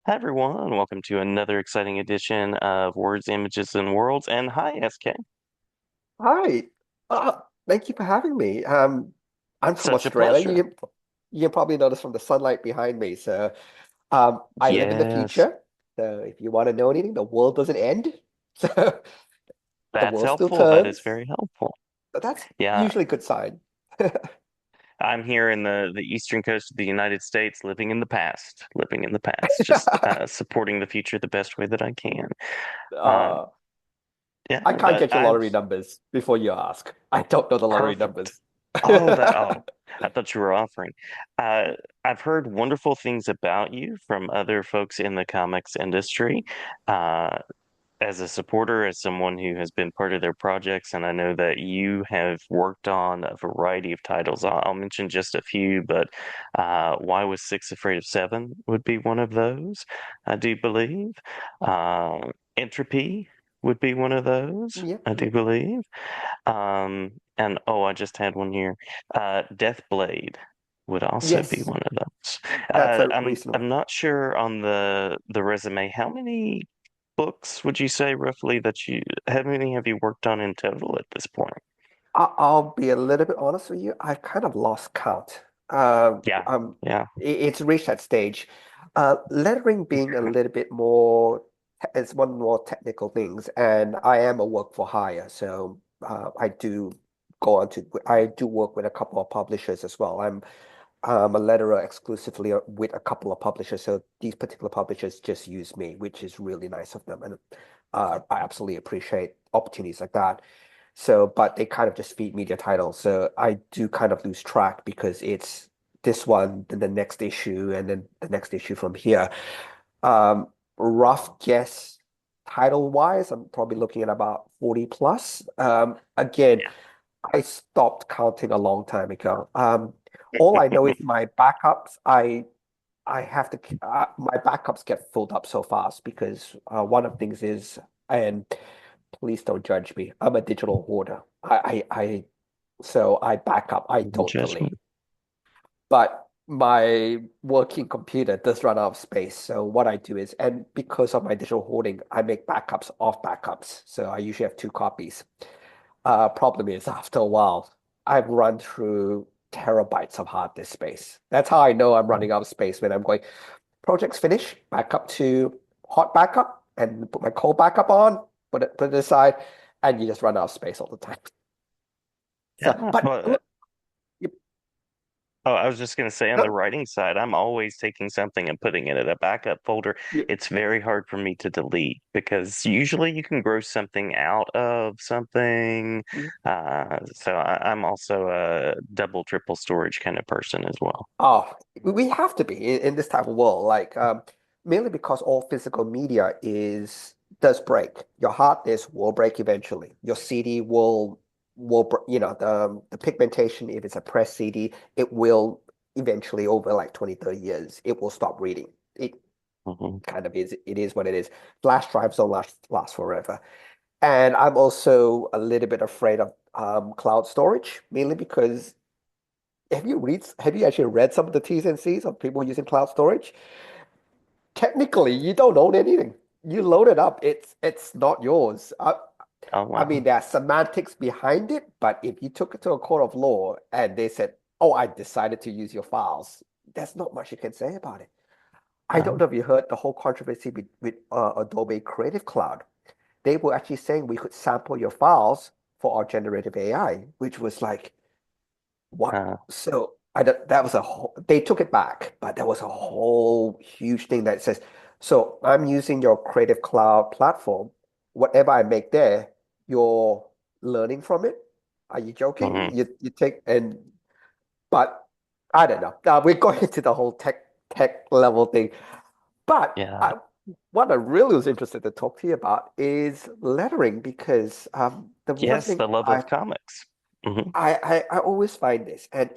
Hi everyone, welcome to another exciting edition of Words, Images, and Worlds. And hi, SK. Hi, uh, thank you for having me. I'm from Such a Australia. pleasure. You can probably notice from the sunlight behind me. So, I live in the Yes, future. So, if you want to know anything, the world doesn't end. So, the that's world still helpful. That is turns. very helpful. But that's Yeah, usually a good sign. I'm here in the eastern coast of the United States, living in the past, just supporting the future the best way that I can. Uh, Uh, yeah, I can't but get your I've lottery numbers before you ask. I don't know the lottery perfect. numbers. Oh, I thought you were offering. Uh, I've heard wonderful things about you from other folks in the comics industry. Uh, as a supporter, as someone who has been part of their projects, and I know that you have worked on a variety of titles. I'll mention just a few, but Why Was Six Afraid of Seven would be one of those, I do believe. Entropy would be one of those, Yep, I do yep. believe. And oh, I just had one here. Deathblade would also be Yes, one of those. that's a I'm recent one. I'm not sure on the resume. How many books would you say roughly that how many have you worked on in total at this point? I'll be a little bit honest with you. I've kind of lost count. Yeah, yeah. It's reached that stage. Lettering being a little bit more, it's one more technical things, and I am a work for hire, so I do I do work with a couple of publishers as well. I'm a letterer exclusively with a couple of publishers, so these particular publishers just use me, which is really nice of them, and I absolutely appreciate opportunities like that. So, but they kind of just feed me their titles. So I do kind of lose track because it's this one, then the next issue, and then the next issue from here. Rough guess title wise, I'm probably looking at about 40 plus. Again, I stopped counting a long time ago. All I know is my backups, I have to my backups get filled up so fast because one of the things is, and please don't judge me. I'm a digital hoarder. So I back up. I don't Judgment. delete. But my working computer does run out of space. So what I do is, and because of my digital hoarding, I make backups of backups. So I usually have two copies. Problem is, after a while, I've run through terabytes of hard disk space. That's how I know I'm running out of space when I'm going, project's finished, back up to hot backup, and put my cold backup on, put it aside, and you just run out of space all the time. So, Yeah, but well, look, oh, I was just going to say on the no, writing side, I'm always taking something and putting it in a backup folder. you, It's very hard for me to delete because usually you can grow something out of something. you, I'm also a double, triple storage kind of person as well. oh, we have to be in this type of world, like mainly because all physical media is does break. Your hard disk will break eventually. Your CD you know, the pigmentation, if it's a press CD, it will eventually over like 20, 30 years, it will stop reading. It Hmm. kind of is, it is what it is. Flash drives don't last forever. And I'm also a little bit afraid of cloud storage, mainly because have you actually read some of the T's and C's of people using cloud storage? Technically, you don't own anything. You load it up, it's not yours. Oh, I mean, wow. there are semantics behind it, but if you took it to a court of law and they said, "Oh, I decided to use your files," there's not much you can say about it. I don't Oh, know if you heard the whole controversy with Adobe Creative Cloud. They were actually saying we could sample your files for our generative AI, which was like, what? uh, So that was a whole, they took it back, but there was a whole huge thing that says, so I'm using your Creative Cloud platform. Whatever I make there, you're learning from it. Are you joking? mhm. You take and but I don't know. We're going into the whole tech level thing. But Yeah. what I really was interested to talk to you about is lettering because the one Yes, thing the love of comics. Hmm. I always find this, and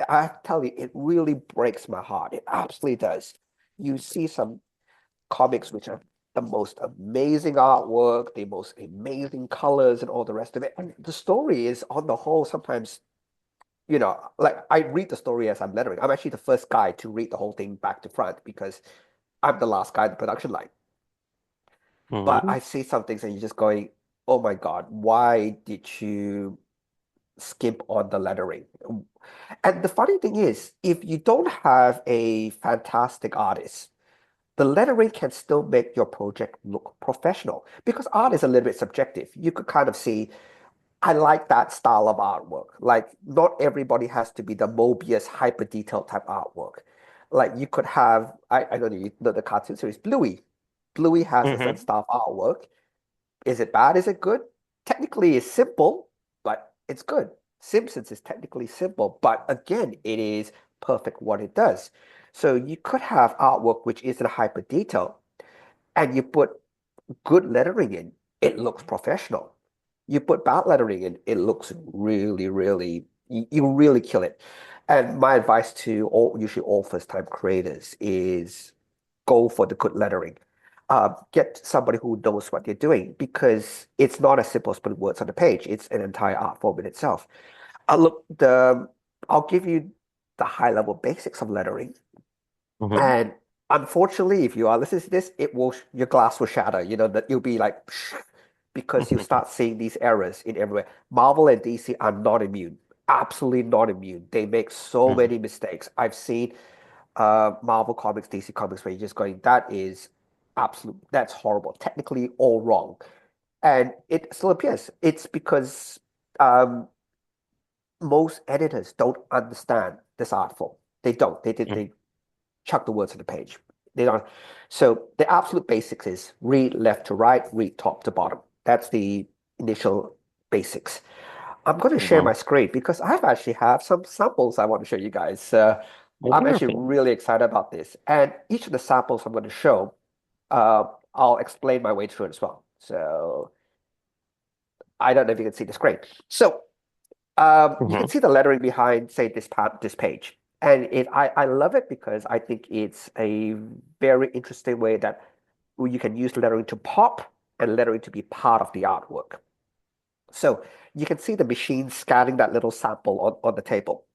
I tell you, it really breaks my heart. It absolutely does. You see some comics which are the most amazing artwork, the most amazing colors, and all the rest of it. And the story is, on the whole, sometimes, like I read the story as I'm lettering. I'm actually the first guy to read the whole thing back to front because I'm the last guy in the production line. But Hmm. I see some things and you're just going, oh my God, why did you skimp on the lettering? And the funny thing is, if you don't have a fantastic artist, the lettering can still make your project look professional because art is a little bit subjective. You could kind of see, I like that style of artwork. Like, not everybody has to be the Mobius hyper detailed type artwork. Like, you could have, I don't know, you know the cartoon series Bluey. Bluey has a certain Hmm. style of artwork. Is it bad? Is it good? Technically, it's simple, but it's good. Simpsons is technically simple, but again, it is perfect what it does. So you could have artwork which isn't hyper detailed, and you put good lettering in, it looks professional. You put bad lettering in, it looks really, really, you really kill it. And my advice to usually all first-time creators is go for the good lettering. Get somebody who knows what they're doing because it's not as simple as putting words on the page. It's an entire art form in itself. Look, I'll give you the high-level basics of lettering. Hmm. And unfortunately, if you are listening to this, your glass will shatter. You know that you'll be like, because you start seeing these errors in everywhere. Marvel and DC are not immune, absolutely not immune. They make so Hmm. many mistakes. I've seen Marvel comics, DC comics, where you're just going, that is that's horrible, technically all wrong, and it still appears. It's because um, most editors don't understand this art form. They don't. They chuck the words on the page. They don't. So the absolute basics is read left to right, read top to bottom. That's the initial basics. I'm going to share Hmm. my screen because I've actually have some samples I want to show you guys. I'm actually Wonderful. really excited about this. And each of the samples I'm going to show, I'll explain my way through it as well. So I don't know if you can see the screen. So you can Hmm. see the lettering behind, say, this page. And I love it because I think it's a very interesting way that you can use lettering to pop and lettering to be part of the artwork. So you can see the machine scanning that little sample on the table.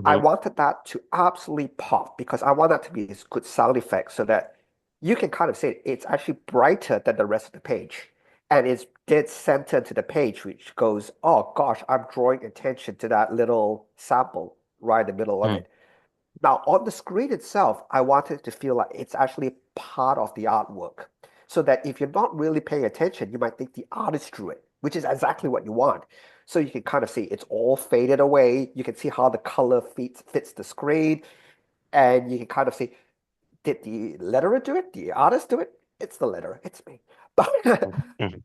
I Hmm. wanted that to absolutely pop because I want that to be this good sound effect so that you can kind of see it's actually brighter than the rest of the page. And it's dead center to the page, which goes, oh gosh, I'm drawing attention to that little sample right in the middle of it. Now, on the screen itself, I wanted to feel like it's actually part of the artwork. So that if you're not really paying attention, you might think the artist drew it, which is exactly what you want. So you can kind of see it's all faded away. You can see how the color fits the screen. And you can kind of see, did the letterer do it? The artist do it? It's the letterer. It's me. But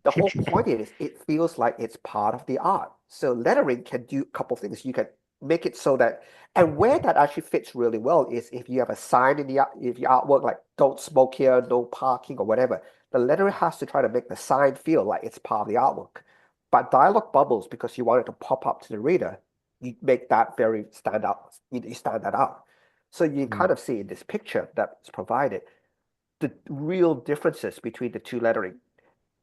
the whole point is it feels like it's part of the art. So lettering can do a couple of things. You can make it so that, and where that actually fits really well is if you have a sign in the if your artwork like "Don't smoke here," "No parking" or whatever. The letterer has to try to make the sign feel like it's part of the artwork. But dialogue bubbles because you want it to pop up to the reader. You make that very stand out. You stand that out. So you kind of see in this picture that's provided the real differences between the two lettering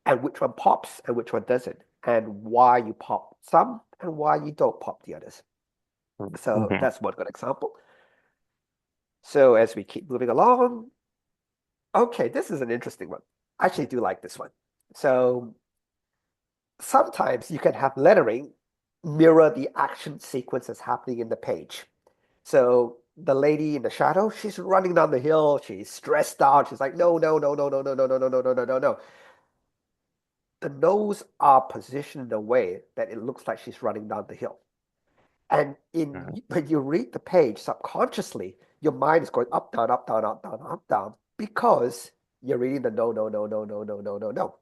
and which one pops and which one doesn't, and why you pop some and why you don't pop the others. So Hmm. that's one good example. So as we keep moving along, okay, this is an interesting one. I actually do like this one. So sometimes you can have lettering mirror the action sequence that's happening in the page. So the lady in the shadow, she's running down the hill, she's stressed out, she's like, no, no, no, no, no, no, no, no, no, no, no, no, no, no. The nose are positioned in a way that it looks like she's running down the hill. And when you read the page subconsciously, your mind is going up, down, up, down, up, down, up, down, because you're reading the no, no, no, no, no, no, no, no, no.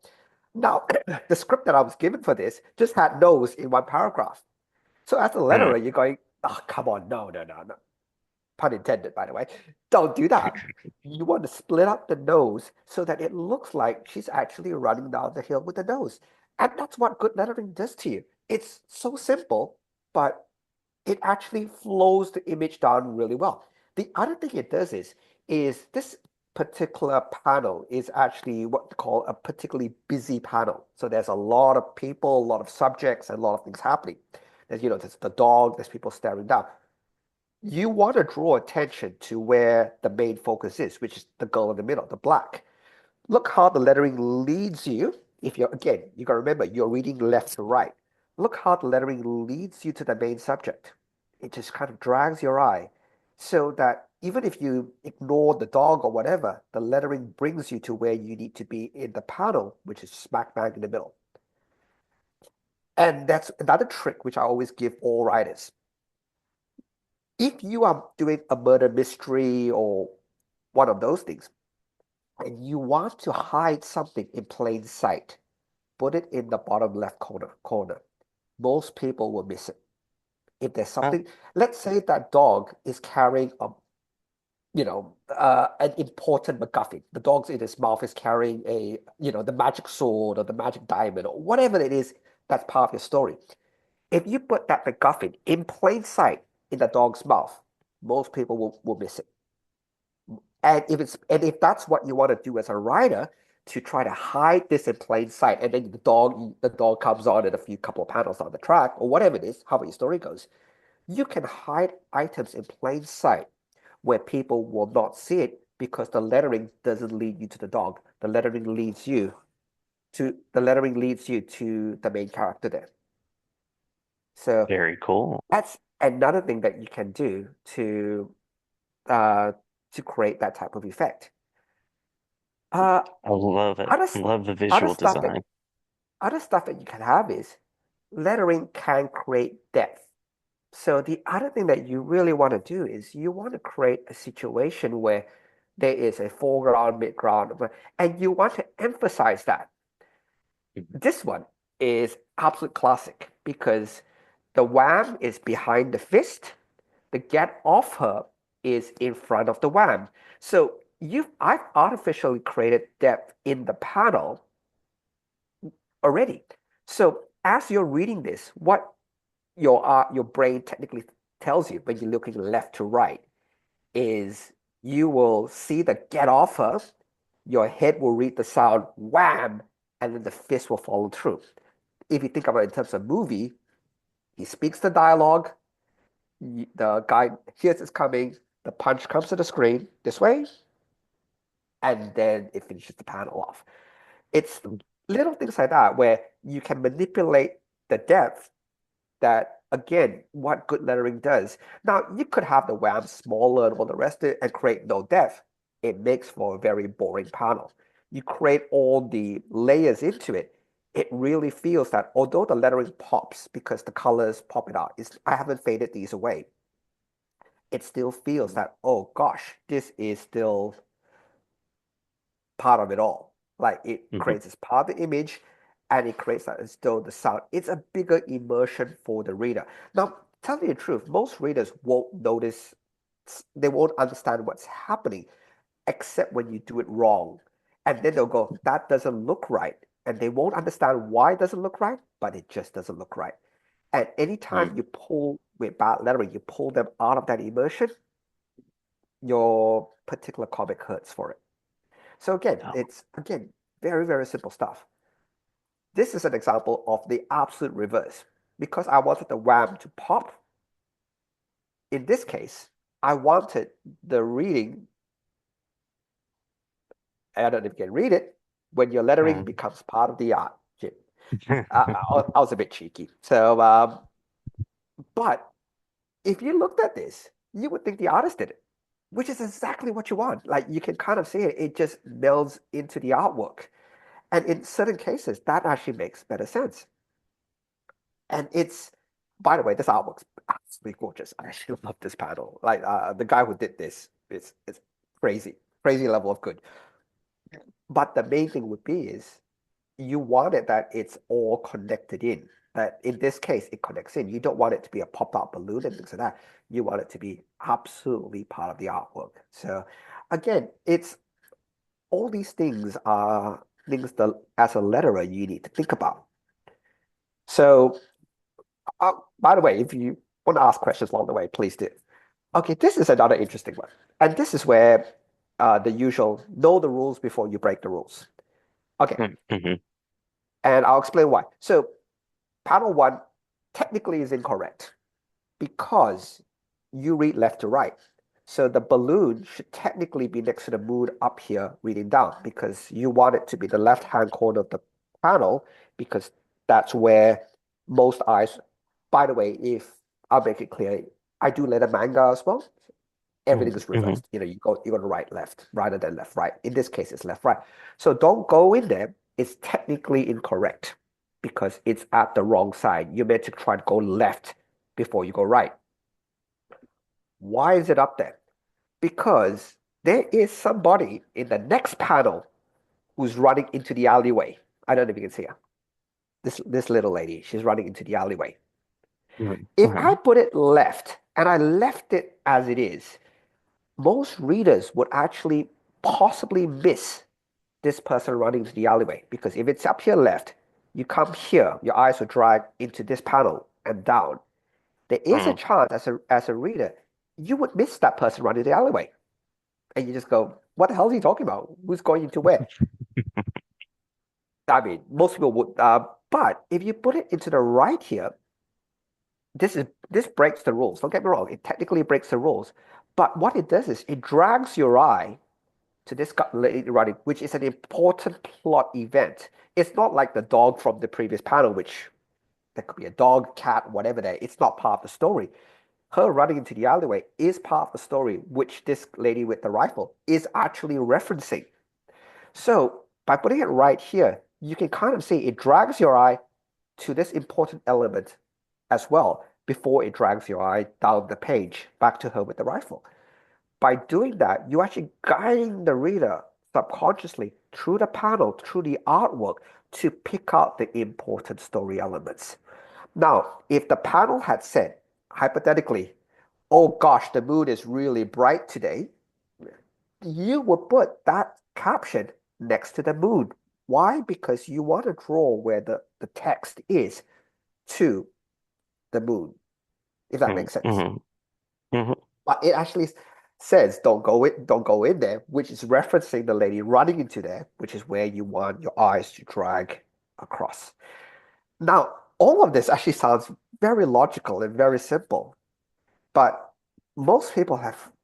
Now, the script that I was given for this just had no's in one paragraph. So as a letterer, you're going, oh, come on, no, no, no, no. Pun intended, by the way. Don't do that. You want to split up the nose so that it looks like she's actually running down the hill with the nose. And that's what good lettering does to you. It's so simple, but it actually flows the image down really well. The other thing it does is this particular panel is actually what they call a particularly busy panel. So there's a lot of people, a lot of subjects, and a lot of things happening. There's the dog, there's people staring down. you want to draw attention to where the main focus is, which is the girl in the middle, the black. Look how the lettering leads you. If you're, again, you gotta remember, you're reading left to right. Look how the lettering leads you to the main subject. It just kind of drags your eye so that even if you ignore the dog or whatever, the lettering brings you to where you need to be in the panel, which is smack bang in the middle. And that's another trick which I always give all writers. If you are doing a murder mystery or one of those things, and you want to hide something in plain sight, put it in the bottom left corner. Most people will miss it. If there's Oh, something, let's say that dog is carrying an important MacGuffin. The dog's in his mouth is carrying the magic sword or the magic diamond or whatever it is that's part of your story. If you put that MacGuffin in plain sight in the dog's mouth, most people will miss it. And if that's what you want to do as a writer, to try to hide this in plain sight, and then the dog comes on in a few couple of panels on the track, or whatever it is, however your story goes, you can hide items in plain sight where people will not see it because the lettering doesn't lead you to the dog. The lettering leads you to the main character there. So very cool. that's another thing that you can do uh, to create that type of effect. Uh, I love it. other Love the other visual stuff that design. other stuff that you can have is lettering can create depth. So the other thing that you really want to do is you want to create a situation where there is a foreground, midground, and you want to emphasize that. This one is absolute classic because the wham is behind the fist, the get off her is in front of the wham. So I've artificially created depth in the panel already. So as you're reading this, what your brain technically tells you when you're looking left to right is you will see the get off her, your head will read the sound wham, and then the fist will follow through. If you think about it in terms of movie, he speaks the dialogue, the guy hears it's coming, the punch comes to the screen this way, and then it finishes the panel off. It's little things like that where you can manipulate the depth that again what good lettering does. Now you could have the wham smaller and all the rest of it and create no depth. It makes for a very boring panel. You create all the layers into it. It really feels that although the lettering pops because the colors pop it out, I haven't faded these away. It still feels that, oh gosh, this is still part of it all. Like it Mhm. creates this part of the image and it creates that as though the sound. It's a bigger immersion for the reader. Now, tell you the truth, most readers won't notice, they won't understand what's happening except when you do it wrong. And then they'll go, that doesn't look right. And they won't understand why it doesn't look right, but it just doesn't look right. And Mm. anytime you pull with bad lettering, you pull them out of that immersion, your particular comic hurts for it. So again, Oh, it's again very, very simple stuff. This is an example of the absolute reverse. Because I wanted the wham to pop, in this case, I wanted the reading, I don't know if you can read it, when your lettering mm. becomes part of the art. Jim. I was a bit cheeky. So, but if you looked at this, you would think the artist did it, which is exactly what you want. Like you can kind of see it, it just melds into the artwork. And in certain cases, that actually makes better sense. And by the way, this artwork's absolutely gorgeous. I actually love this panel. Like the guy who did this is crazy, crazy level of good. But the main thing would be is you want it that it's all connected in. That in this case, it connects in. You don't want it to be a pop-out balloon and things like that. You want it to be absolutely part of the artwork. So again, it's all these things are things that as a letterer you need to think about. So by the way, if you want to ask questions along the way, please do. Okay, this is another interesting one. And this is where the usual know the rules before you break the rules. Okay, Mhm. and I'll explain why. So, panel one technically is incorrect because you read left to right. So the balloon should technically be next to the moon up here reading down because you want it to be the left-hand corner of the panel because that's where most eyes, by the way, if I'll make it clear, I do let a manga as well. Everything is Mm-hmm. reversed. You go to right, left, rather than left, right. In this case, it's left, right. So don't go in there. It's technically incorrect because it's at the wrong side. You're meant to try to go left before you go right. Why is it up there? Because there is somebody in the next panel who's running into the alleyway. I don't know if you can see her. This little lady, she's running into the alleyway. If I Mm-hmm. put it left and I left it as it is, most readers would actually possibly miss this person running into the alleyway because if it's up here left, you come here, your eyes will drag into this panel and down. There is a Mm-hmm. chance as a reader, you would miss that person running the alleyway. And you just go, what the hell is he talking about? Who's going into where? I mean, most people would, but if you put it into the right here, this breaks the rules. Don't get me wrong, it technically breaks the rules. But what it does is it drags your eye to this lady running, which is an important plot event. It's not like the dog from the previous panel, which there could be a dog, cat, whatever there. It's not part of the story. Her running into the alleyway is part of the story, which this lady with the rifle is actually referencing. So by putting it right here, you can kind of see it drags your eye to this important element as well before it drags your eye down the page back to her with the rifle. By doing that, you're actually guiding the reader subconsciously through the panel, through the artwork to pick out the important story elements. Now, if the panel had said, hypothetically, oh gosh, the moon is really bright today, you would put that caption next to the moon. Why? Because you want to draw where the text is to the moon, if that makes sense. Mm-hmm. Mm-hmm. But it actually says don't go in there, which is referencing the lady running into there, which is where you want your eyes to drag across. Now, all of this actually sounds very logical and very simple, but most people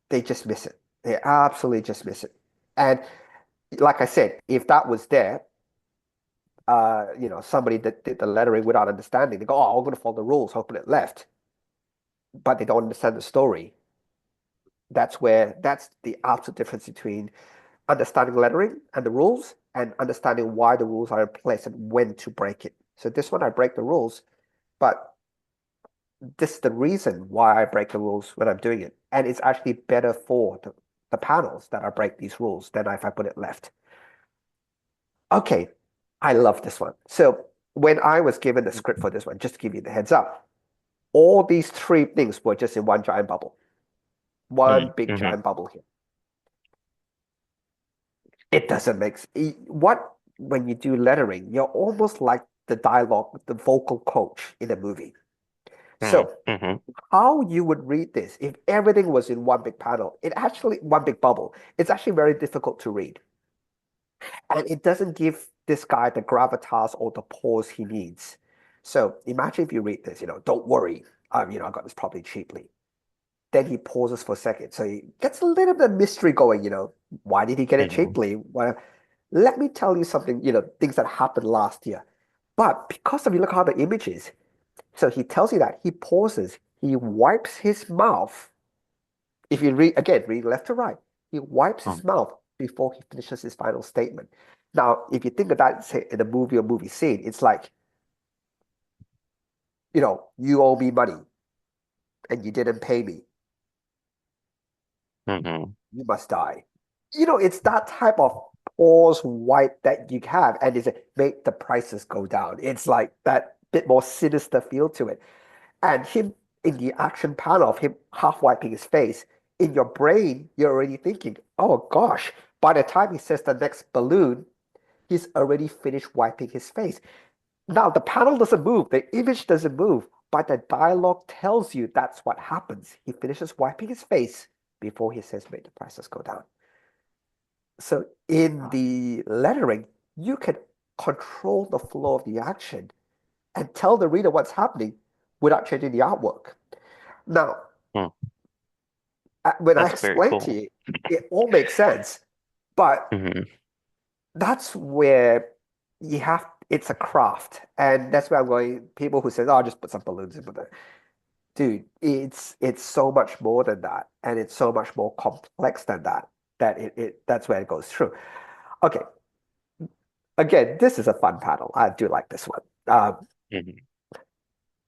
they just miss it. They absolutely just miss it. And like I said, if that was there, somebody that did the lettering without understanding, they go, "Oh, I'm going to follow the rules, hoping it left," but they don't understand the story. That's the absolute difference between understanding lettering and the rules and understanding why the rules are in place and when to break it. So this one I break the rules, but this is the reason why I break the rules when I'm doing it. And it's actually better for the panels that I break these rules than if I put it left. Okay, I love this one. So when I was given the script for this one, just to give you the heads up, all these three things were just in one giant bubble. One big Mm-hmm. giant bubble here. It doesn't make what when you do lettering, you're almost like the dialogue, the vocal coach in a movie. So Mm-hmm. how you would read this if everything was in one big panel, it actually one big bubble. It's actually very difficult to read. And it doesn't give this guy the gravitas or the pause he needs. So imagine if you read this, don't worry, I got this probably cheaply. Then he pauses for a second. So he gets a little bit of mystery going, why did he get it Mm-hmm. cheaply? Well, let me tell you something, things that happened last year. But because of you look how the image is, so he tells you that he pauses, he wipes his mouth. If you read again, read left to right, he wipes his mouth before he finishes his final statement. Now, if you think of that say, in a movie or movie scene, it's like, you owe me money and you didn't pay me. Mm-hmm. You must die. It's that type of pause wipe that you have, and it's make the prices go down. It's like that bit more sinister feel to it. And him in the action panel of him half wiping his face, in your brain, you're already thinking, oh gosh, by the time he says the next balloon, he's already finished wiping his face. Now, the panel doesn't move, the image doesn't move, but the dialogue tells you that's what happens. He finishes wiping his face before he says, make the prices go down. So in the lettering, you can control the flow of the action and tell the reader what's happening without changing the artwork. Now, Mm-hmm. When I That's very explain to cool. you, it all makes sense. But Hmm. that's where it's a craft. And that's where I'm going, people who say, oh, just put some balloons in. But dude, it's so much more than that. And it's so much more complex than that, that that's where it goes through. Okay, again, this is a fun panel. I do like this one. Hmm.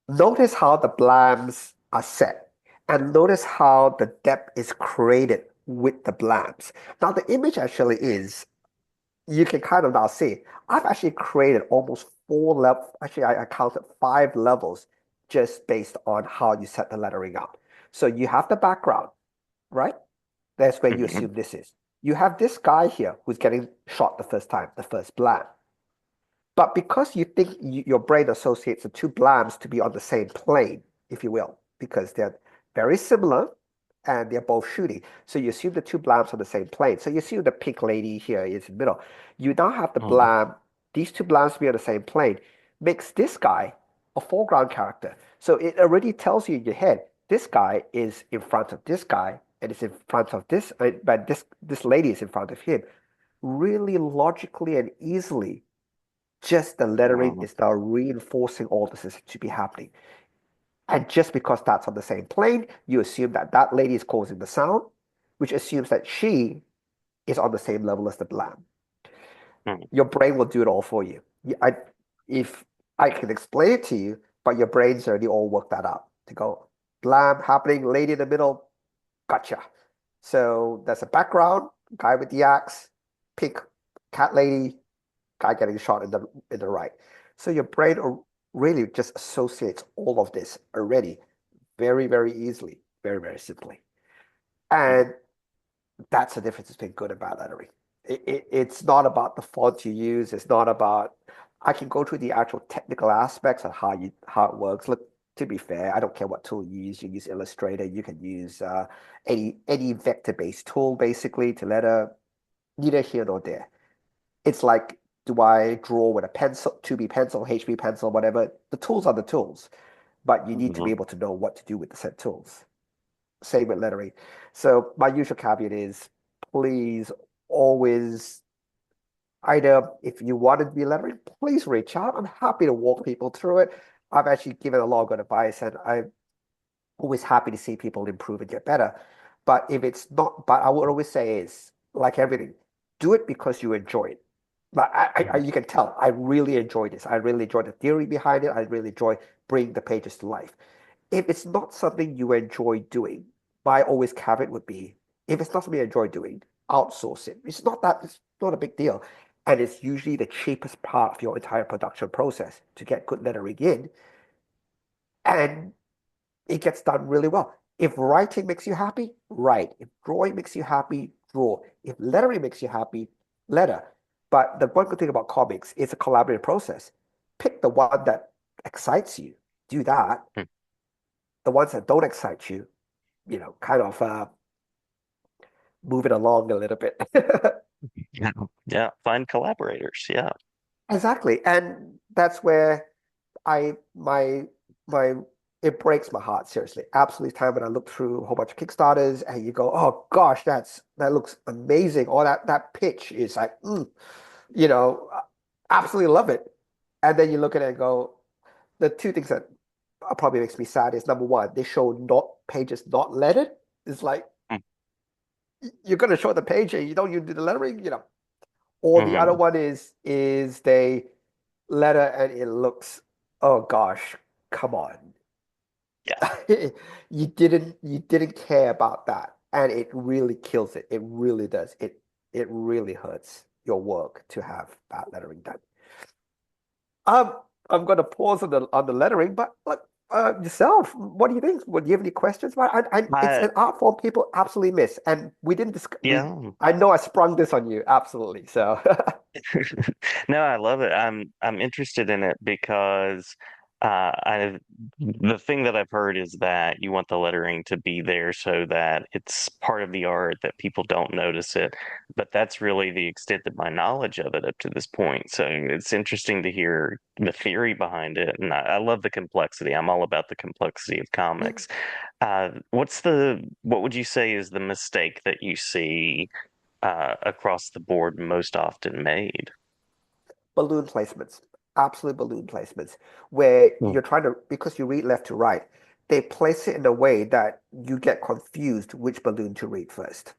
Notice how the blams are set, and notice how the depth is created with the blams. Now, the image actually is, you can kind of now see, I've actually created almost four levels. Actually, I counted five levels just based on how you set the lettering up. So you have the background, right? That's where you Hmm. assume this is. You have this guy here who's getting shot the first time, the first blam. But because you think your brain associates the two blams to be on the same plane, if you will, because they're very similar and they're both shooting. So you assume the two blams on the same plane. So you assume the pink lady here is in the middle. You now have the Hmm. blam, these two blams to be on the same plane, makes this guy a foreground character. So it already tells you in your head, this guy is in front of this guy, and it's in front of this, but this lady is in front of him. Really logically and easily, just the lettering Hmm. is now reinforcing all this is to be happening. And just because that's on the same plane, you assume that that lady is causing the sound, which assumes that she is on the same level as the blam. Hmm. Your brain will do it all for you. If I can explain it to you, but your brain's already all worked that out to go blam happening, lady in the middle, gotcha. So there's a background, guy with the axe, pink cat lady, guy getting shot in the right. So your brain really just associates all of this already very, very easily, very, very simply. And that's the difference between good and bad lettering. It's not about the font you use. It's not about, I can go through the actual technical aspects of how it works. Look, to be fair, I don't care what tool you use. You use Illustrator. You can use any vector-based tool basically to letter. Neither here nor there. It's like, do I draw with a pencil, 2B pencil, HB pencil, whatever? The tools are the tools, but you need to be Hmm. able to know what to do with the said tools. Same with lettering. So my usual caveat is, please always, either if you want to be lettering, please reach out. I'm happy to walk people through it. I've actually given a lot of good advice, and I'm always happy to see people improve and get better. But if it's not, but I would always say is, like everything, do it because you enjoy it. Like you can tell, I really enjoy this. I really enjoy the theory behind it. I really enjoy bringing the pages to life. If it's not something you enjoy doing, my always caveat would be, if it's not something you enjoy doing, outsource it. It's not a big deal. And it's usually the cheapest part of your entire production process to get good lettering in. And it gets done really well. If writing makes you happy, write. If drawing makes you happy, draw. If lettering makes you happy, letter. But the one good thing about comics is a collaborative process. Pick the one that excites you, do that. The ones that don't excite you, kind of move it along a little bit. Yeah. Yeah. Find collaborators. Yeah. Exactly. And that's where I my it breaks my heart, seriously. Absolutely time when I look through a whole bunch of Kickstarters and you go, oh gosh, that looks amazing. Or that pitch is like, you know, absolutely love it. And then you look at it and go, the two things that probably makes me sad is number one, they show not pages not lettered. It's like you're gonna show the page and you don't even do the lettering. Or the other Mm-hmm. one is they letter and it looks, oh gosh, come on. Yeah. You didn't care about that. And it really kills it. It really does. It really hurts your work to have bad lettering done. Um, I'm gonna pause on the lettering, but look, yourself, what do you think? Would you have any questions? It's I, an art form people absolutely miss, and we didn't discuss. yeah. I know I sprung this on you, absolutely. So, No, I love it. I'm interested in it because The thing that I've heard is that you want the lettering to be there so that it's part of the art that people don't notice it. But that's really the extent of my knowledge of it up to this point. So it's interesting to hear the theory behind it, and I love the complexity. I'm all about the complexity of Yeah. comics. What would you say is the mistake that you see across the board most often made? Balloon placements, absolute balloon placements, where Hmm. you're trying to, because you read left to right, they place it in a way that you get confused which balloon to read first.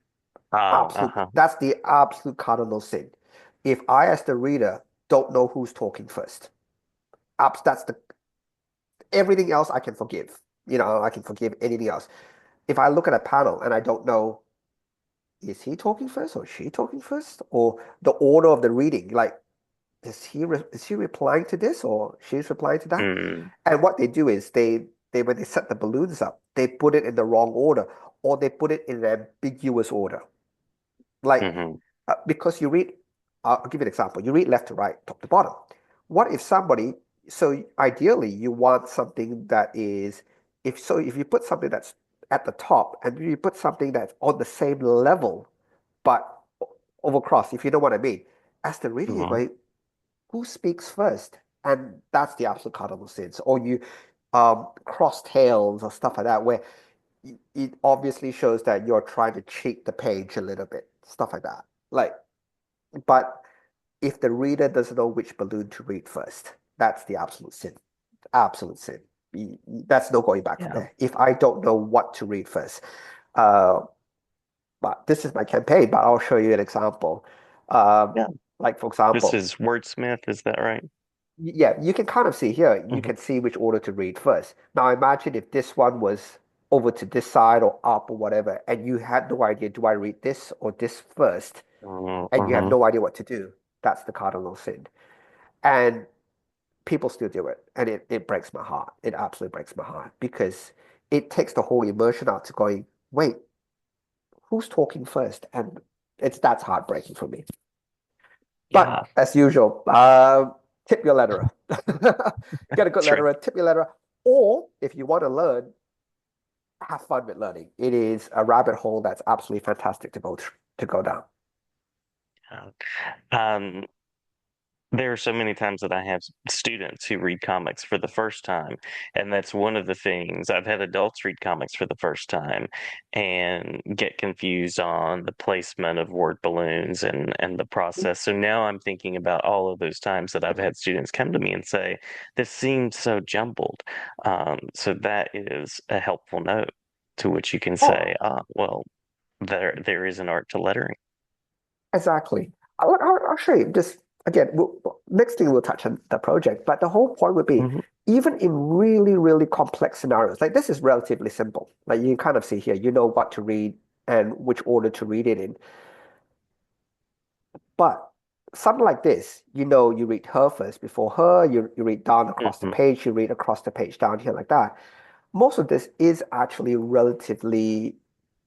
Absolute, Uh-huh. that's the absolute cardinal sin. If I, as the reader, don't know who's talking first, that's the everything else I can forgive. I can forgive anything else. If I look at a panel and I don't know, is he talking first or is she talking first, or the order of the reading, like is he replying to this or she's replying to that? Mm, And what they do is they when they set the balloons up, they put it in the wrong order or they put it in an ambiguous order. Like hmm because you read, I'll give you an example. You read left to right, top to bottom. What if somebody, so ideally you want something that is, if you put something that's at the top and you put something that's on the same level, but over cross, if you know what I mean. As the reader, you're hmm going, who speaks first? And that's the absolute cardinal sins. Or you cross tails or stuff like that, where it obviously shows that you're trying to cheat the page a little bit, stuff like that. Like, but if the reader doesn't know which balloon to read first, that's the absolute sin. Absolute sin. That's no going back from Yeah. there. If I don't know what to read first, uh, but this is my campaign, but I'll show you an example. Um, Yeah. like for This example, is Wordsmith, is that right? yeah, you can kind of see here, you Hmm. can see which order to read first. Now imagine if this one was over to this side or up or whatever, and you had no idea, do I read this or this first? And you have Hmm. no idea what to do. That's the cardinal sin. And people still do it. And it breaks my heart. It absolutely breaks my heart because it takes the whole immersion out to going, wait, who's talking first? And that's heartbreaking for me. Yeah, But as usual, tip your letterer. Get a good that's right. letterer, tip your letterer. Or if you want to learn, have fun with learning. It is a rabbit hole that's absolutely fantastic to go down. Yeah. Um, there are so many times that I have students who read comics for the first time, and that's one of the things. I've had adults read comics for the first time and get confused on the placement of word balloons and the process. So now I'm thinking about all of those times that I've had students come to me and say, "This seems so jumbled." So that is a helpful note to which you can say, Oh, well, there is an art to lettering." exactly. I'll show you just again. Next thing we'll touch on the project, but the whole point would be Hmm. even in really, really complex scenarios, like this is relatively simple. Like you kind of see here, you know what to read and which order to read it in. But something like this, you read her first before her, you read down across the Hmm. page, you read across the page down here like that. Most of this is actually relatively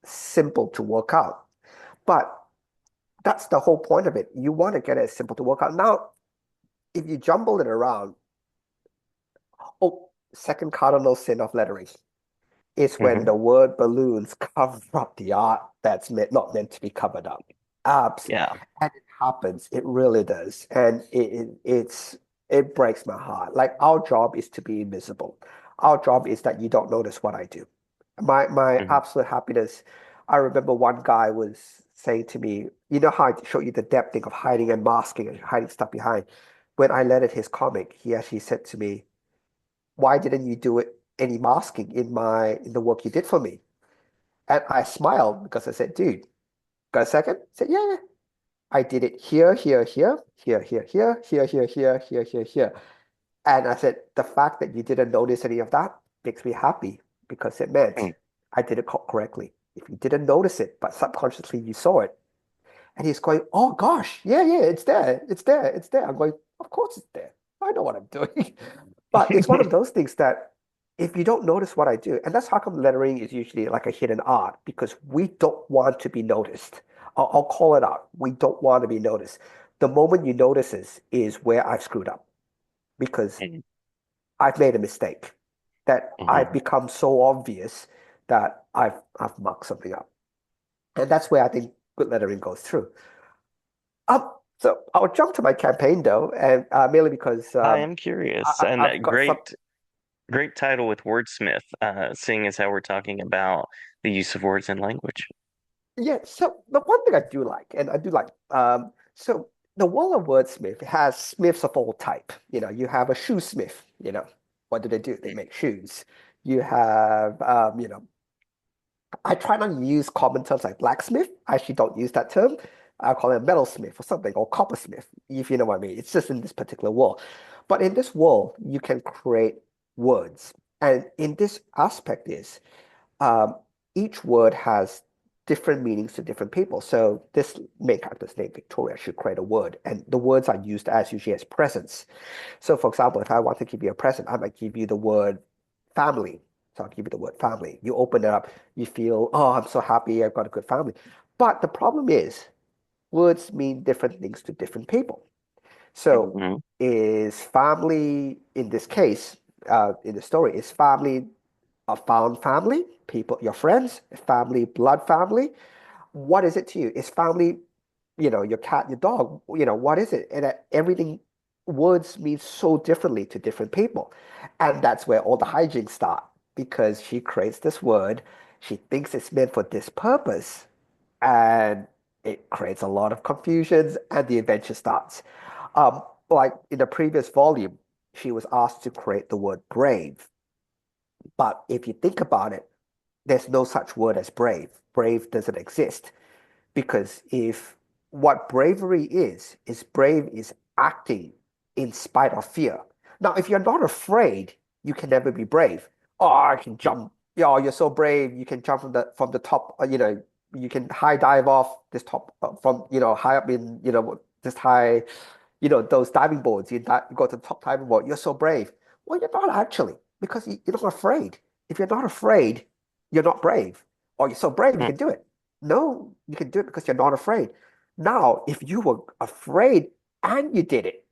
simple to work out. But that's the whole point of it. You want to get it simple to work out. Now, if you jumble it around, oh, second cardinal sin of lettering is when Hmm. the word balloons cover up the art that's not meant to be covered up. Abs Yeah. and it happens. It really does. And it breaks my heart. Like our job is to be invisible. Our job is that you don't notice what I do. My Hmm. absolute happiness. I remember one guy was saying to me, you know how I showed you the depth thing of hiding and masking and hiding stuff behind. When I lettered his comic, he actually said to me, why didn't you do it any masking in the work you did for me? And I smiled because I said, dude, got a second? I said, yeah, yeah. I did it here, here, here, here, here, here, here, here, here, here, here, here. And I said, the fact that you didn't notice any of that makes me happy because it meant I did it correctly. If you didn't notice it, but subconsciously you saw it, and he's going, oh gosh, yeah, yeah, it's there, it's there, it's there. I'm going, of course it's there. I know what I'm doing. But it's one of those things that if you don't notice what I do, and that's how come lettering is usually like a hidden art, because we don't want to be noticed. I'll call it out. We don't want to be noticed. The moment you notice is where I've screwed up because I've made a mistake, that I've Hmm. become so obvious that I've mucked something up. And that's where I think good lettering goes through. So I'll jump to my campaign though, and mainly because I am curious, and I've got some. great title with wordsmith, seeing as how we're talking about the use of words in language. Yeah, so the one thing I do like, and I do like, so the world of wordsmith has smiths of all type. You have a shoesmith, what do? They make shoes. You have, I try not to use common terms like blacksmith. I actually don't use that term. I call it metalsmith or something, or coppersmith, if you know what I mean. It's just in this particular world. But in this world, you can create words. And in this aspect is um, each word has different meanings to different people. So this main character's name, Victoria, should create a word, and the words are used as usually as presents. So, for example, if I want to give you a present, I might give you the word family. So I'll give you the word family. You open it up, you feel, oh, I'm so happy, I've got a good family. But the problem is, words mean different things to different people. So Hmm. is family in this case, in the story, is family a found family, people, your friends, family, blood family? What is it to you? Is family, your cat, your dog, what is it? And everything, words mean so differently to different people. And that's where all the hijinks start because she creates this word. She thinks it's meant for this purpose. And it creates a lot of confusions and the adventure starts. Like in the previous volume, she was asked to create the word brave. But if you think about it, there's no such word as brave. Brave doesn't exist because if what bravery is brave is acting in spite of fear. Now, if you're not afraid, you can never be brave. Oh, I can jump. Oh, you're so brave. You can jump from the top. You can high dive off this top from high up in this high. Those diving boards. You go to the top diving board. You're so brave. Well, you're not actually because you're not afraid. If you're not afraid, you're not brave. Or you're so brave you can do it. No, you can do it because you're not afraid. Now, if you were afraid and you did it,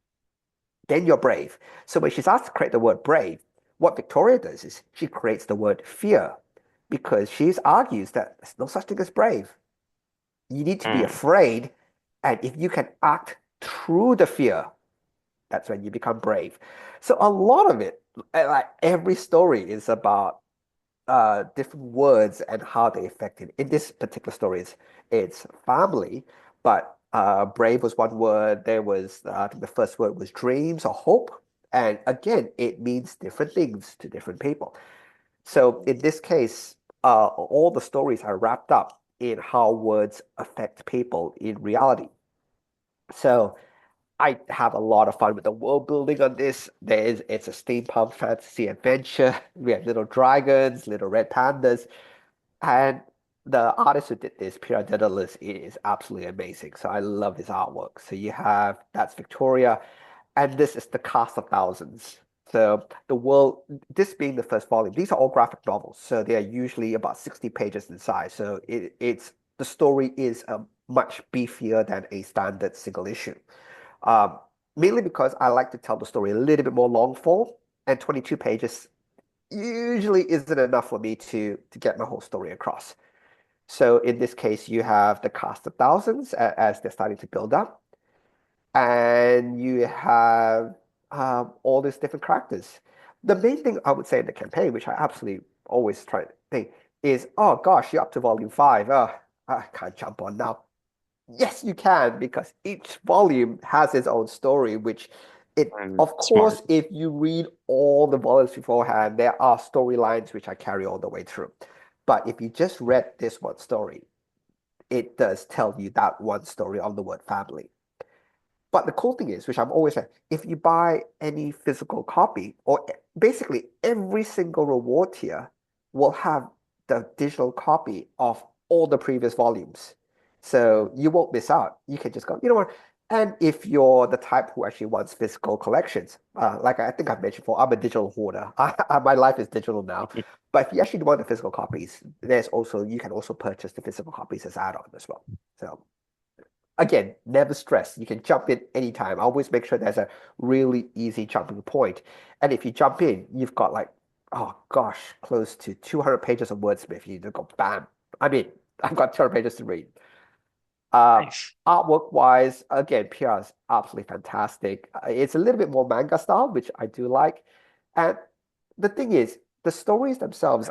then you're brave. So when she's asked to create the word brave, what Victoria does is she creates the word fear because she argues that there's no such thing as brave. You need to be Hmm. afraid, and if you can act through the fear, that's when you become brave. So a lot of it, like every story, is about different words and how they affect it. In this particular story, it's family, but brave was one word. There was, I think the first word was dreams or hope. And again, it means different things to different people. So in this case, all the stories are wrapped up in how words affect people in reality. So I have a lot of fun with the world building on this. It's a steampunk fantasy adventure. We have little dragons, little red pandas, and the artist who did this, Pira Daedalus, is absolutely amazing. So I love his artwork. So that's Victoria, and this is the cast of thousands. So this being the first volume, these are all graphic novels. So they are usually about 60 pages in size. So the story is much beefier than a standard single issue. Um, Mainly because I like to tell the story a little bit more long form, and 22 pages usually isn't enough for me to get my whole story across. So in this case, you have the cast of thousands as they're starting to build up, and you have all these different characters. The main thing I would say in the campaign, which I absolutely always try to think, is, oh gosh, you're up to volume five. Oh, I can't jump on now. Yes, you can, because each volume has its own story, which of Smart. course, if you read all the volumes beforehand, there are storylines which I carry all the way through. But if you just read this one story, it does tell you that one story of the word family. But the cool thing is, which I'm always saying, if you buy any physical copy, or basically every single reward tier will have the digital copy of all the previous volumes. So you won't miss out. You can just go, you know what? And if you're the type who actually wants physical collections, like I think I've mentioned before, I'm a digital hoarder. My life is digital now. But if you actually want the physical copies, you can also purchase the physical copies as add-on as well. So again, never stress. You can jump in anytime. I always make sure there's a really easy jumping point. And if you jump in, you've got like, oh gosh, close to 200 pages of wordsmith. You just go bam. I mean, I've got 200 pages to read. Uh, Nice. Artwork wise, again, PR is absolutely fantastic. It's a little bit more manga style, which I do like. And the thing is, the stories themselves,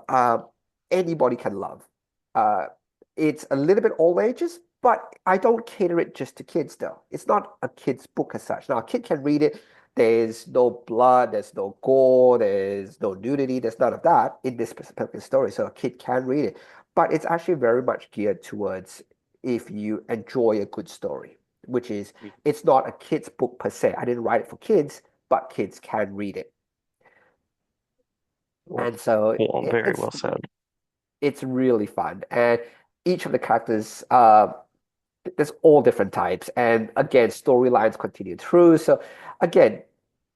anybody can love. Uh, it's a little bit all ages, but I don't cater it just to kids, though. It's not a kid's book as such. Now, a kid can read it. There's no blood, there's no gore, there's no nudity, there's none of that in this specific story. So a kid can read it. But it's actually very much geared towards if you enjoy a good story, which is it's not a kid's book per se. I didn't write it for kids, but kids can read it. Well, And so well, very it's well said. it's really fun. And each of the characters, there's all different types. And again, storylines continue through. So again,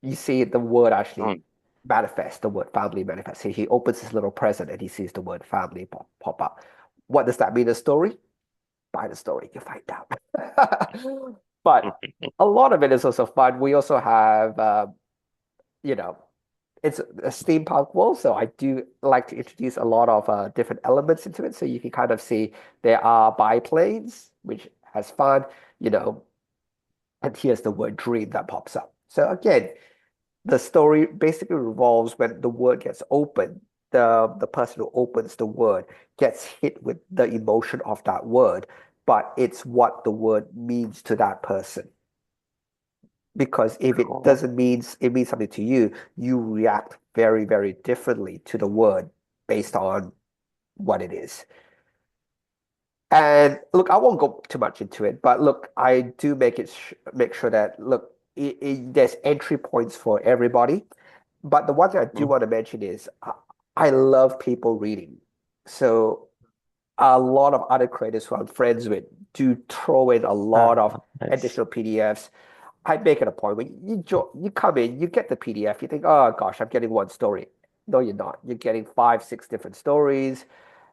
you see the word actually Mm. manifest, the word family manifest. He opens his little present and he sees the word family pop up. What does that mean in the story? By the story, you find out. But a lot of it is also fun. We also have, you know, it's a steampunk world, so I do like to introduce a lot of different elements into it. So you can kind of see there are biplanes, which has fun, you know, and here's the word dream that pops up. So again, the story basically revolves when the word gets opened, the person who opens the word gets hit with the emotion of that word, but it's what the word means to that person. Because if it Cool. doesn't mean it means something to you, you react very, very differently to the word based on what it is. And look, I won't go too much into it, but look, I do make sure that look, there's entry points for everybody. But the one thing I do Mm. want to mention is I love people reading. So a lot of other creators who I'm friends with do throw in a lot of Nice. additional PDFs. I make it a point when you come in, you get the PDF, you think, oh gosh, I'm getting one story. No, you're not. You're getting five, six different stories.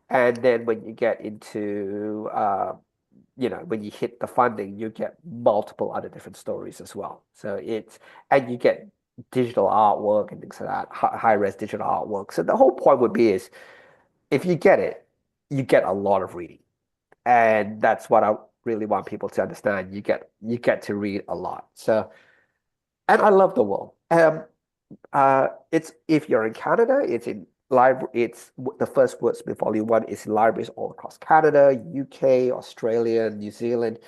And then when you get into when you hit the funding, you get multiple other different stories as well. So and you get digital artwork and things like that, high res digital artwork. So the whole point would be is if you get it, you get a lot of reading. And that's what I really want people to understand. You get to read a lot. So, and I love the world. It's if you're in Canada, it's in library. It's the first Wordsmith Volume One is in libraries all across Canada, UK, Australia, New Zealand.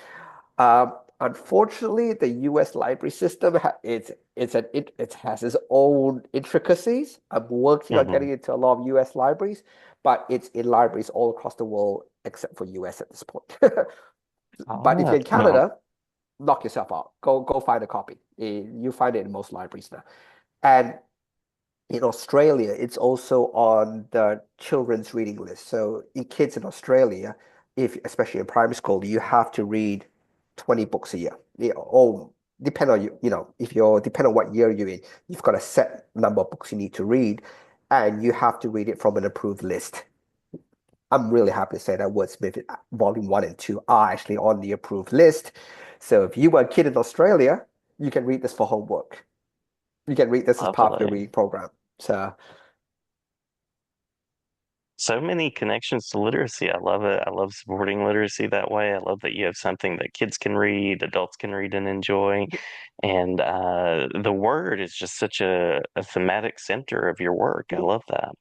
Unfortunately, the US library system it has its own intricacies. I'm working on Hmm. getting into a lot of US libraries, but it's in libraries all across the world except for US at this point. But if you're Ah, in no. Canada, knock yourself out. Go find a copy. You find it in most libraries now. And in Australia, it's also on the children's reading list. So in kids in Australia, if especially in primary school, you have to read 20 books a year. Or depend on if you're depend on what year you're in, you've got a set number of books you need to read, and you have to read it from an approved list. I'm really happy to say that Wordsmith Volume 1 and 2 are actually on the approved list. So if you were a kid in Australia, you can read this for homework. You can read this as part of your Lovely. reading program. So So many connections to literacy. I love it. I love supporting literacy that way. I love that you have something that kids can read, adults can read and enjoy. And the word is just such a thematic center of your work. I love that.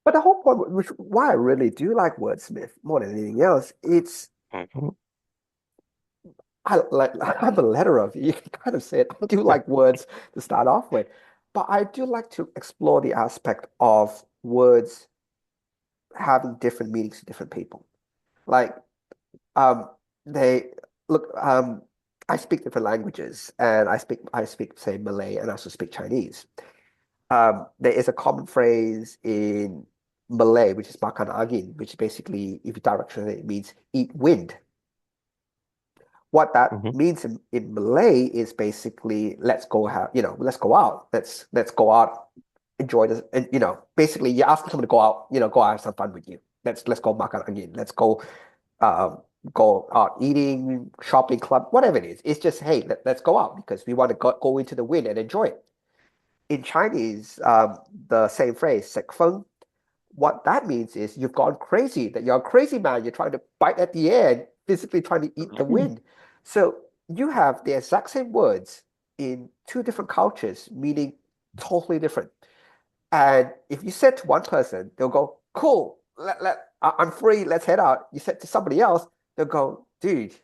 but the whole point, which why I really do like Wordsmith more than anything else, it's Mhm. I like I'm a letterer. You can kind of say it. I do like words to start off with, but I do like to explore the aspect of words having different meanings to different people. Like um, they look. I speak different languages, and I speak say Malay, and I also speak Chinese. There is a common phrase in Malay, which is makan angin, which basically, if you direct translate, it means eat wind. What that Mhm. means in Malay is basically let's go out, let's go out, enjoy this, and basically you're asking someone to go out, go out have some fun with you. Let's go makan angin. Let's go. go out eating, shopping club, whatever it is. It's just, hey, let's go out because we want to go into the wind and enjoy it. In Chinese, the same phrase, 食風, what that means is you've gone crazy, that you're a crazy man. You're trying to bite at the air and physically trying to eat the wind. So you have the exact same words in two different cultures, meaning totally different. And if you said to one person, they'll go, cool, I'm free, let's head out. You said to somebody else, they'll go, dude,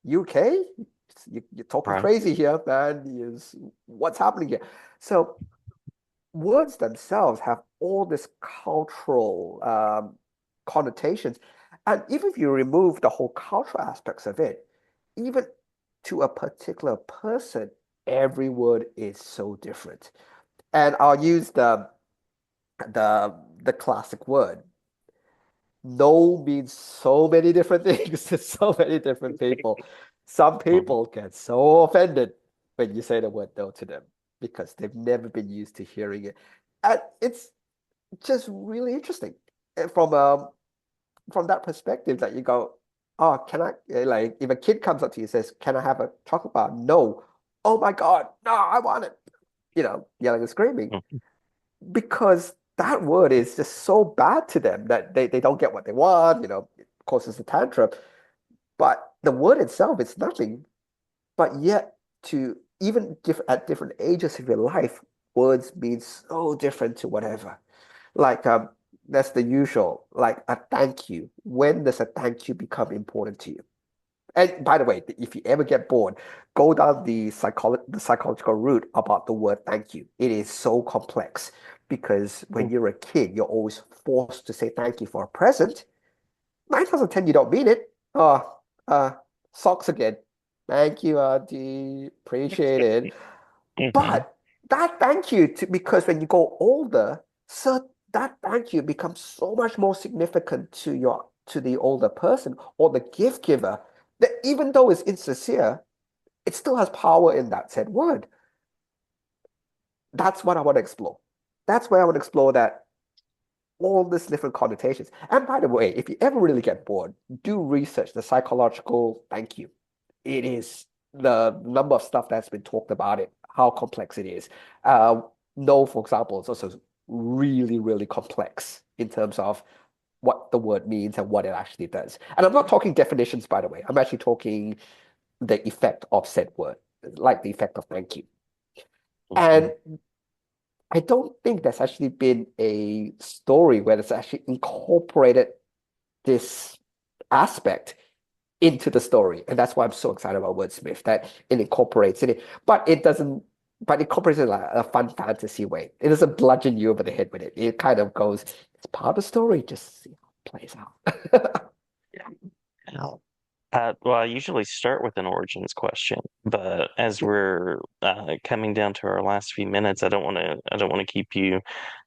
you okay? You're talking Right. crazy here, man. What's happening here? So words themselves have all this cultural connotations. And even if you remove the whole cultural aspects of it, even to a particular person, every word is so different. And I'll use the classic word. No means so many different things to so many different people. Some Mhm. people get so offended when you say the word no to them because they've never been used to hearing it. And it's just really interesting from that perspective that you go, oh, can I like if a kid comes up to you and says, "Can I have a chocolate bar?" No. Oh my God, no, I want it. Yelling and screaming because that word is just so bad to them that they don't get what they want, it causes a tantrum. But the word itself is nothing. But yet, to even at different ages of your life, words mean so different to whatever. Like that's the usual, like a thank you. When does a thank you become important to you? And by the way, if you ever get bored, go down the psychological route about the word thank you. It is so complex because when you're a kid, you're always forced to say thank you for a present. 9 times out of 10, you don't mean it. Oh, uh, socks again. Thank you, Auntie. Appreciate it. Mhm. But that thank you because when you go older, so that thank you becomes so much more significant to the older person or the gift giver that even though it's insincere, it still has power in that said word. That's what I want to explore. That's where I want to explore that all these different connotations. And by the way, if you ever really get bored, do research the psychological thank you. It is the number of stuff that's been talked about it, how complex it is. Uh, no, for example, is also really, really complex in terms of what the word means and what it actually does. And I'm not talking definitions, by the way. I'm actually talking the effect of said word, like the effect of thank you. And Mhm. I don't think there's actually been a story where it's actually incorporated this aspect into the story. And that's why I'm so excited about Wordsmith, that it incorporates it. But it doesn't, but it incorporates it in like a fun fantasy way. It doesn't bludgeon you over the head with it. It kind of goes, it's part of the story, just see how it plays out. Yeah. Well, I usually start with an origins question, but as we're coming down to our last few minutes, I don't want to keep you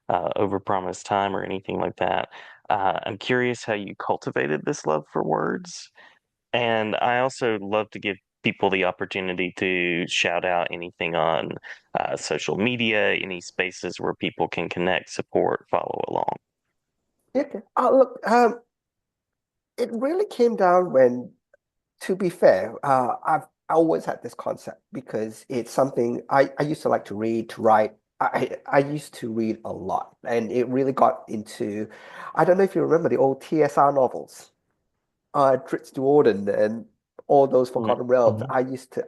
overpromised time or anything like that. I'm curious how you cultivated this love for words, and I also love to give people the opportunity to shout out anything on social media, any spaces where people can connect, support, follow along. Okay. Look, it really came down when, to be fair, I've always had this concept because it's something I used to like to read, to write. I used to read a lot, and it really got into, I don't know if you remember the old TSR novels, Drizzt Do'Urden and all those Forgotten Realms. Mm-hmm. I used to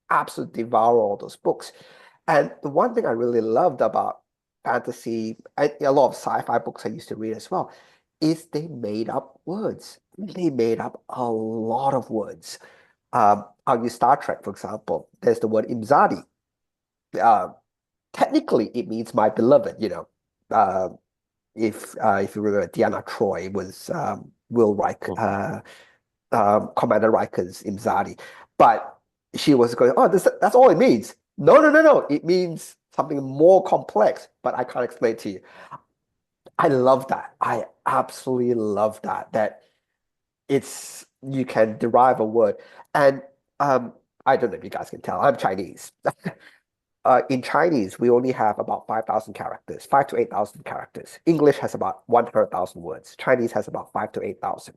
absolutely devour all those books. And the one thing I really loved about fantasy, and a lot of sci-fi books I used to read as well, is they made up words. They made up a lot of words. I'll use Star Trek, for example. There's the word Imzadi. Uh, Technically, it means my beloved, Uh, if you remember, Deanna Troi was Will Reich, Mm-hmm. Commander Riker's Imzadi. But she was going, oh, that's all it means. No, no, no, no. It means something more complex, but I can't explain it to you. I love that. I absolutely love that. That you can derive a word. And um, I don't know if you guys can tell, I'm Chinese. In Chinese, we only have about 5,000 characters, 5 to 8,000 characters. English has about 100,000 words. Chinese has about 5 to 8,000.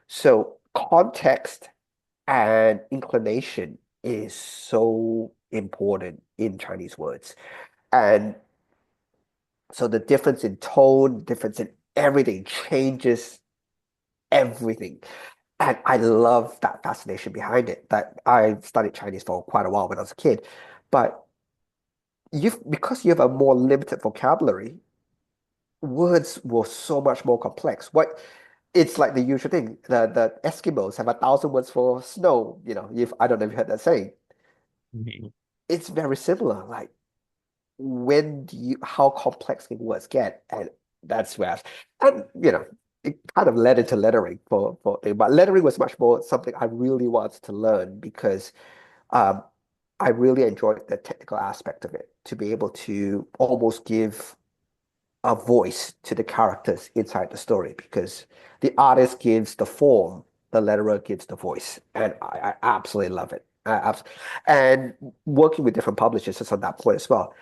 So context and inclination is so important in Chinese words. And so the difference in tone, difference in everything changes everything. And I love that fascination behind it. That I studied Chinese for quite a while when I was a kid. But because you have a more limited vocabulary, words were so much more complex. What it's like the usual thing. The Eskimos have 1,000 words for snow. If I don't know if you heard that saying. Mhm. It's very similar. Like how complex can words get? And that's where, and it kind of led into lettering but lettering was much more something I really wanted to learn because um, I really enjoyed the technical aspect of it, to be able to almost give a voice to the characters inside the story because the artist gives the form, the letterer gives the voice, and I absolutely love it. And working with different publishers is on that point as well.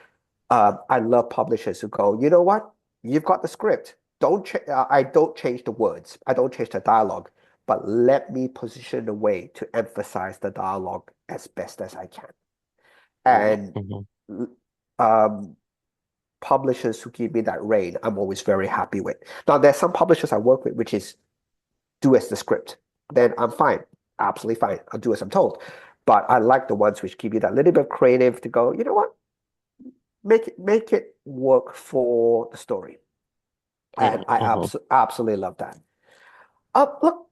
I love publishers who go, you know what? You've got the script. I don't change the words. I don't change the dialogue, but let me position the way to emphasize the dialogue as best as I can. And Mhm. um, publishers who give me that reign, I'm always very happy with. Now, there's some publishers I work with, which is do as the script. Then I'm fine, absolutely fine. I'll do as I'm told. But I like the ones which give you that little bit of creative to go, you know what? Make it work for the story. And Mhm. I Mhm. absolutely love that. Look,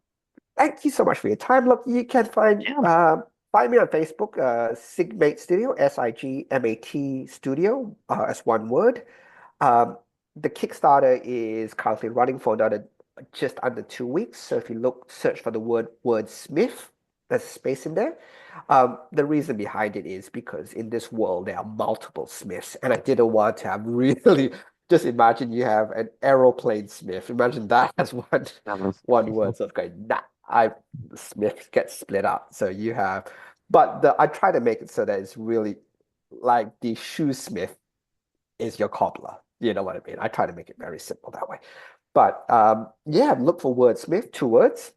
thank you so much for your time. Look, you can Yeah. find me on Facebook, Sigmate Studio, SIGMAT Studio, as one word. Um, the Kickstarter is currently running for another just under 2 weeks. So if you search for the wordsmith, there's a space in there. The reason behind it is because in this world there are multiple smiths, and I didn't want to have really just imagine you have an aeroplane smith. Imagine that as one That was- one word. So it's going, nah, the smith gets split up. So you have, but I try to make it so that it's really like the shoesmith is your cobbler. You know what I mean? I try to make it very simple that way. But yeah, look for Wordsmith, 2 words.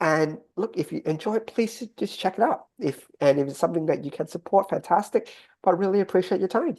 And look, if you enjoy it, please just check it out. If it's something that you can support, fantastic. But really appreciate your time.